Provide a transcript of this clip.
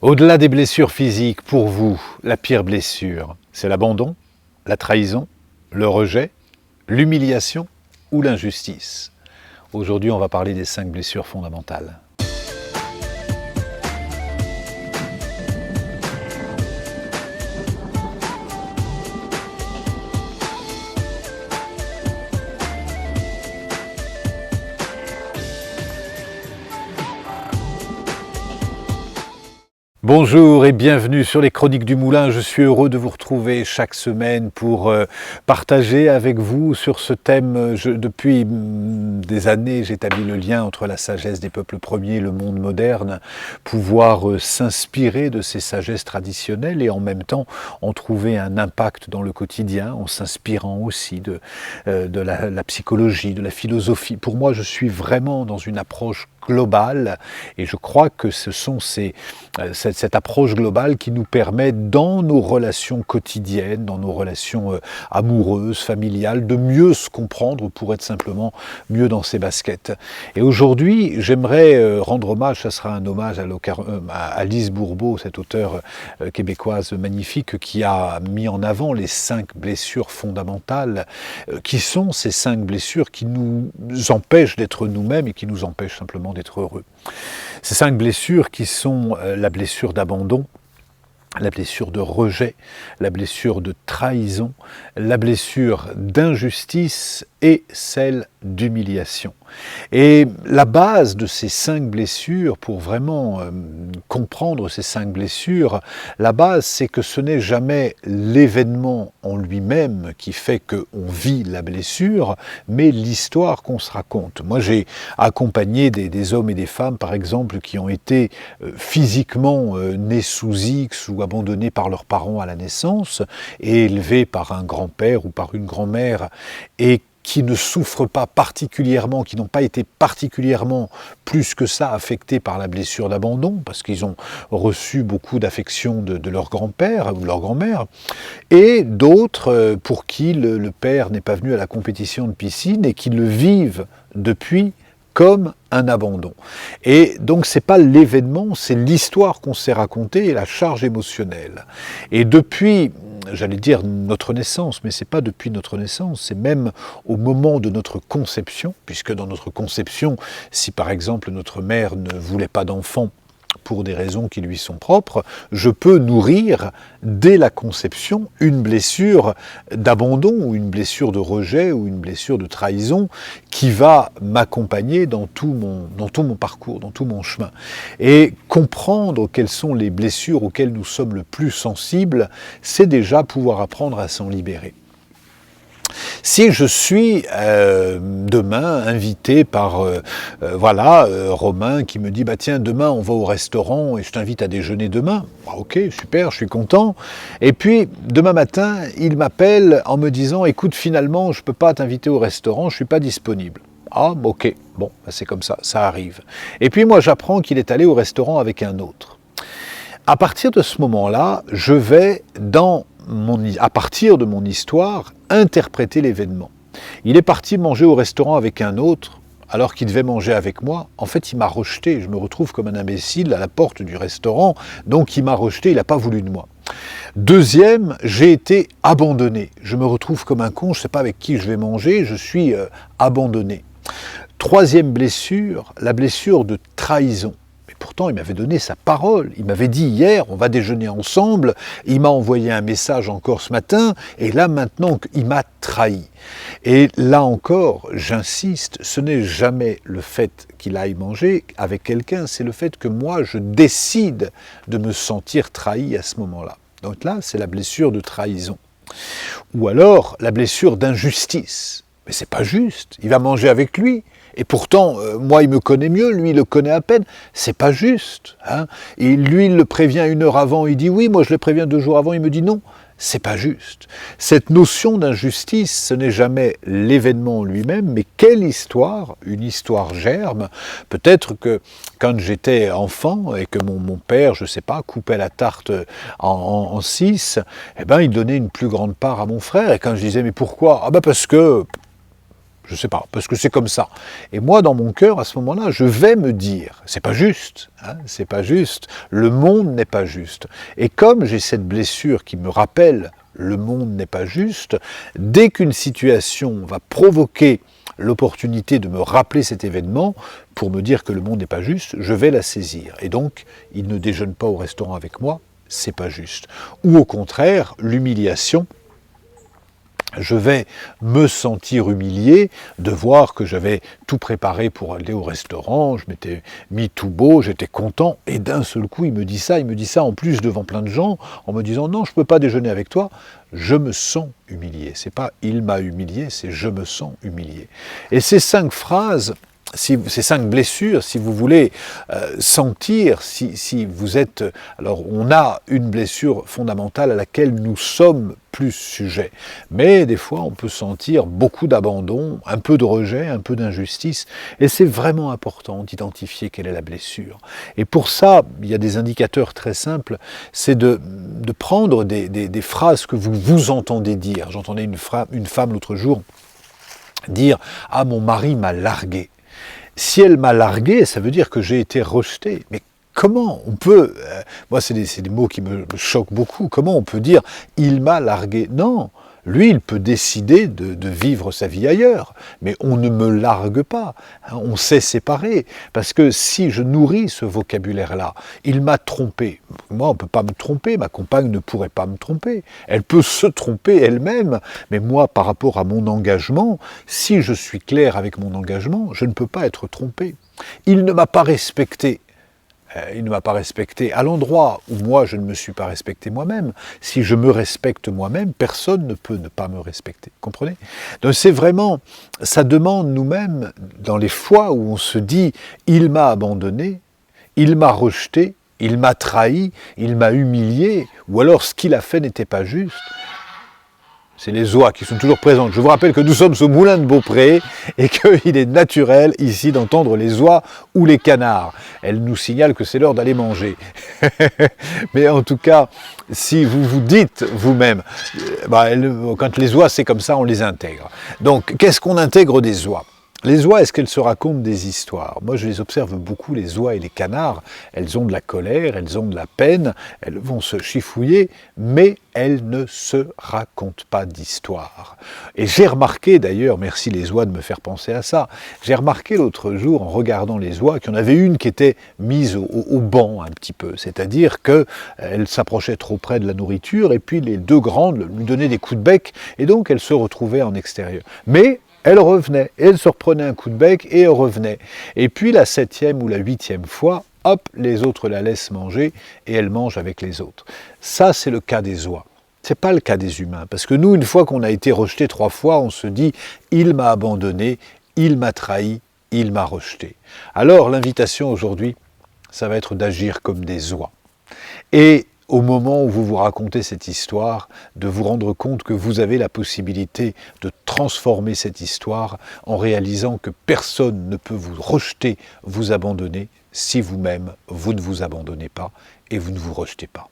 Au-delà des blessures physiques, pour vous, la pire blessure, c'est l'abandon, la trahison, le rejet, l'humiliation ou l'injustice? Aujourd'hui, on va parler des 5 blessures fondamentales. Bonjour et bienvenue sur les Chroniques du Moulin. Je suis heureux de vous retrouver chaque semaine pour partager avec vous sur ce thème. Depuis des années, j'établis le lien entre la sagesse des peuples premiers et le monde moderne, pouvoir s'inspirer de ces sagesses traditionnelles et en même temps en trouver un impact dans le quotidien en s'inspirant aussi de la psychologie, de la philosophie. Pour moi, je suis vraiment dans une approche globale et je crois que ce sont cette approche globale qui nous permet dans nos relations quotidiennes, dans nos relations amoureuses, familiales, de mieux se comprendre pour être simplement mieux dans ses baskets. Et aujourd'hui, j'aimerais rendre hommage, ça sera un hommage à Alice Bourbeau, cette auteure québécoise magnifique qui a mis en avant les 5 blessures fondamentales, qui sont ces 5 blessures qui nous empêchent d'être nous-mêmes et qui nous empêchent simplement d'être heureux. Ces 5 blessures qui sont la blessure d'abandon, la blessure de rejet, la blessure de trahison, la blessure d'injustice et celle d'humiliation. Et la base de ces 5 blessures, pour vraiment comprendre ces 5 blessures, la base c'est que ce n'est jamais l'événement en lui-même qui fait qu'on vit la blessure, mais l'histoire qu'on se raconte. Moi j'ai accompagné des hommes et des femmes par exemple qui ont été physiquement nés sous X ou abandonnés par leurs parents à la naissance et élevés par un grand-père ou par une grand-mère et qui ne souffrent pas particulièrement, qui n'ont pas été particulièrement plus que ça affectés par la blessure d'abandon, parce qu'ils ont reçu beaucoup d'affection de leur grand-père ou de leur grand-mère, et d'autres pour qui le père n'est pas venu à la compétition de piscine et qui le vivent depuis comme un abandon. Et donc c'est pas l'événement, c'est l'histoire qu'on s'est racontée et la charge émotionnelle. Et depuis, j'allais dire notre naissance, mais c'est pas depuis notre naissance, c'est même au moment de notre conception, puisque dans notre conception, si par exemple notre mère ne voulait pas d'enfant, pour des raisons qui lui sont propres, je peux nourrir dès la conception une blessure d'abandon ou une blessure de rejet ou une blessure de trahison qui va m'accompagner dans tout mon parcours, dans tout mon chemin. Et comprendre quelles sont les blessures auxquelles nous sommes le plus sensibles, c'est déjà pouvoir apprendre à s'en libérer. Si je suis demain invité par Romain qui me dit bah tiens demain on va au restaurant et je t'invite à déjeuner demain, bah, ok super je suis content, et puis demain matin il m'appelle en me disant écoute finalement je peux pas t'inviter au restaurant, je suis pas disponible. Ah ok bon bah, c'est comme ça arrive. Et puis moi j'apprends qu'il est allé au restaurant avec un autre. À partir de ce moment-là, je vais à partir de mon histoire, interpréter l'événement. Il est parti manger au restaurant avec un autre, alors qu'il devait manger avec moi. En fait, il m'a rejeté. Je me retrouve comme un imbécile à la porte du restaurant. Donc, il m'a rejeté, il n'a pas voulu de moi. Deuxième, j'ai été abandonné. Je me retrouve comme un con, je ne sais pas avec qui je vais manger, je suis abandonné. Troisième blessure, la blessure de trahison. Pourtant, il m'avait donné sa parole. Il m'avait dit hier, on va déjeuner ensemble. Il m'a envoyé un message encore ce matin. Et là, maintenant, il m'a trahi. Et là encore, j'insiste, ce n'est jamais le fait qu'il aille manger avec quelqu'un, c'est le fait que moi, je décide de me sentir trahi à ce moment-là. Donc là, c'est la blessure de trahison. Ou alors, la blessure d'injustice. Mais c'est pas juste. Il va manger avec lui. Et pourtant, moi, il me connaît mieux, lui, il le connaît à peine. C'est pas juste. Hein. Et lui, il le prévient 1 heure avant, il dit oui, moi je le préviens 2 jours avant, il me dit non. C'est pas juste. Cette notion d'injustice, ce n'est jamais l'événement lui-même, mais quelle histoire, une histoire germe. Peut-être que quand j'étais enfant et que mon père, je sais pas, coupait la tarte en 6, eh ben, il donnait une plus grande part à mon frère. Et quand je disais mais pourquoi ? Ah ben parce que Je ne sais pas, parce que c'est comme ça. Et moi, dans mon cœur, à ce moment-là, je vais me dire, c'est pas juste, hein, c'est pas juste, le monde n'est pas juste. Et comme j'ai cette blessure qui me rappelle, le monde n'est pas juste, dès qu'une situation va provoquer l'opportunité de me rappeler cet événement, pour me dire que le monde n'est pas juste, je vais la saisir. Et donc, il ne déjeune pas au restaurant avec moi, c'est pas juste. Ou au contraire, l'humiliation, je vais me sentir humilié de voir que j'avais tout préparé pour aller au restaurant, je m'étais mis tout beau, j'étais content, et d'un seul coup il me dit ça en plus devant plein de gens, en me disant non, je ne peux pas déjeuner avec toi, je me sens humilié. C'est pas il m'a humilié, c'est je me sens humilié. Et ces 5 phrases, ces 5 blessures, si vous voulez sentir, si vous êtes... Alors on a une blessure fondamentale à laquelle nous sommes plus sujets, mais des fois on peut sentir beaucoup d'abandon, un peu de rejet, un peu d'injustice, et c'est vraiment important d'identifier quelle est la blessure. Et pour ça, il y a des indicateurs très simples, c'est de prendre des phrases que vous entendez dire. J'entendais une femme l'autre jour dire « Ah, mon mari m'a largué ». Si elle m'a largué, ça veut dire que j'ai été rejeté. Mais comment on peut... moi, c'est des mots qui me choquent beaucoup. Comment on peut dire « il m'a largué » Non, lui, il peut décider de vivre sa vie ailleurs. Mais on ne me largue pas. On s'est séparés. Parce que si je nourris ce vocabulaire-là, il m'a trompé. Moi, on ne peut pas me tromper. Ma compagne ne pourrait pas me tromper. Elle peut se tromper elle-même. Mais moi, par rapport à mon engagement, si je suis clair avec mon engagement, je ne peux pas être trompé. Il ne m'a pas respecté. Il ne m'a pas respecté à l'endroit où moi je ne me suis pas respecté moi-même. Si je me respecte moi-même, personne ne peut ne pas me respecter. Comprenez ? Donc c'est vraiment, ça demande nous-mêmes, dans les fois où on se dit « il m'a abandonné »,« il m'a rejeté »,« il m'a trahi »,« il m'a humilié », ou alors ce qu'il a fait n'était pas juste. C'est les oies qui sont toujours présentes. Je vous rappelle que nous sommes au Moulin de Beaupré et qu'il est naturel ici d'entendre les oies ou les canards. Elles nous signalent que c'est l'heure d'aller manger. Mais en tout cas, si vous vous dites vous-même, quand les oies c'est comme ça, on les intègre. Donc, qu'est-ce qu'on intègre des oies ? Les oies, est-ce qu'elles se racontent des histoires ? Moi, je les observe beaucoup, les oies et les canards. Elles ont de la colère, elles ont de la peine, elles vont se chifouiller, mais elles ne se racontent pas d'histoire. Et j'ai remarqué d'ailleurs, merci les oies de me faire penser à ça, j'ai remarqué l'autre jour, en regardant les oies, qu'il y en avait une qui était mise au banc un petit peu. C'est-à-dire qu'elle s'approchait trop près de la nourriture, et puis les 2 grandes lui donnaient des coups de bec, et donc elle se retrouvait en extérieur. Mais elle revenait, et elle se reprenait un coup de bec, et elle revenait. Et puis la 7e ou la 8e fois, hop, les autres la laissent manger, et elle mange avec les autres. Ça, c'est le cas des oies. Ce n'est pas le cas des humains, parce que nous, une fois qu'on a été rejeté 3 fois, on se dit « il m'a abandonné, il m'a trahi, il m'a rejeté ». Alors l'invitation aujourd'hui, ça va être d'agir comme des oies. Et au moment où vous vous racontez cette histoire, de vous rendre compte que vous avez la possibilité de transformer cette histoire en réalisant que personne ne peut vous rejeter, vous abandonner, si vous-même, vous ne vous abandonnez pas et vous ne vous rejetez pas.